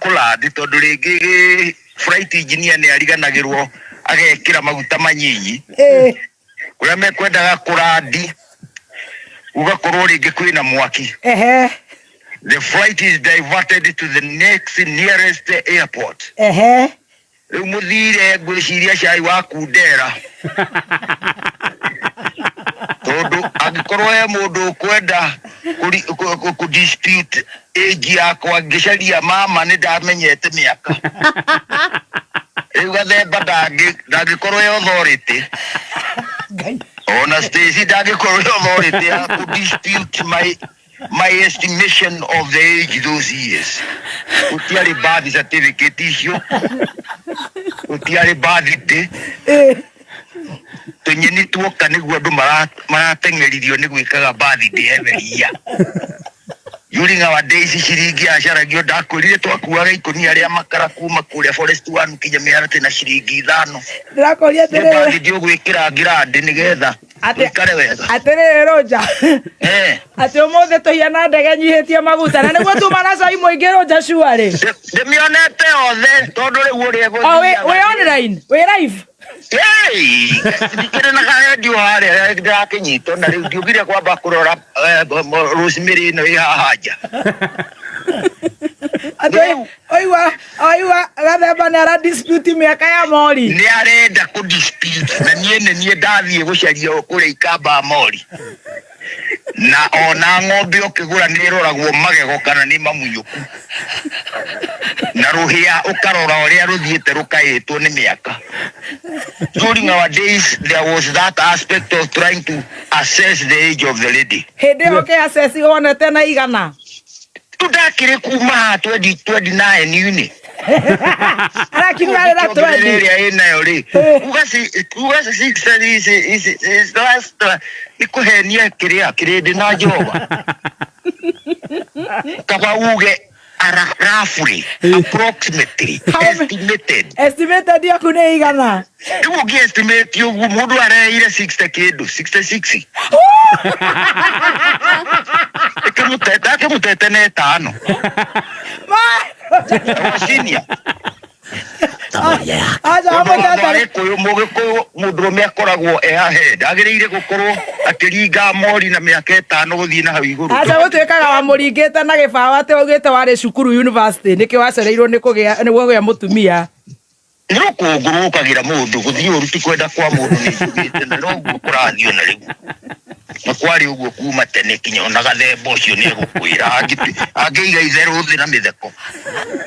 kulathi tondu ringi flight engineer ni ariganagirwo agekira maguta manyinyi uria mekwendaga kurathi ugakorwo ringi kwina mwaki the flight is diverted to the next nearest airport riu muthire ngwiciria cai wa kundera tondu angikorwo e mundu kwenda ku dispute age yakwa ngicaria mama ni ndamenyete miaka riu gathemba ndangikorwo e authority ona Stacy ndangikorwo e authority ya ku dispute my estimation of the age those years. Utiari birth certificate icio utiari birthday tunyeni tuoka niguo andu marateng'eririo ni gwikaga birthday every year. During our days ciringi acaragio ndakwirire twakuaga ikunia ria makara kuma kuria Forest One kinya Miarati na ciringi 5 ndakoria tere ndio gwikira ngirandi nigetha ikare wega atere roja ati umuthe tuhiana ndege nyihitie maguta na niguo tumana cai muingi roja shuari ndimionete othe tondu riu uri ego we online we live ndikire na radio haria ndakinyito na riu ndiugire kwamba kurora Rosemary no ihahaja oiwa gathemba ni ara dispute miaka ya mori ni arenda ku dispute na nie ndathie gucaria kuria ikamba mori na ona ng'ombe ukigura ni roragwo magego kana ni mamunyuku na ruhia ukarora uria ruthiete rukaitwo ni miaka. During our days there was that aspect of trying to assess the age of the lady. Hindi okay assess one tena igana tudakire kuma 2029 yuni ara kinwale na 20 area ina yori ugasi 60 is last ikuhenia kiredi na joba kaba uge roughly approximately estimated ya kune igana tu gi estimate yo mundu areire 60 kindu 66 Kemutete ne 5 senior aja amutete kuyu mugikuyu mundurume akoragwo e ahead agiriire gukorwo akiringa mori na miaka 5 guthii na hau iguru aja gutwikaga wa muringite na gibawa ate ugite wari cukuru university niki wacereirwo ni kugia mutumia nirukungurukagira mundu guthii uruti kwenda kwa mundu ni njugite na no kurathio na riu na kwari uguo kuma tene kinya ona gathemba ucio ni gukwira angiiga itheru thi na mitheko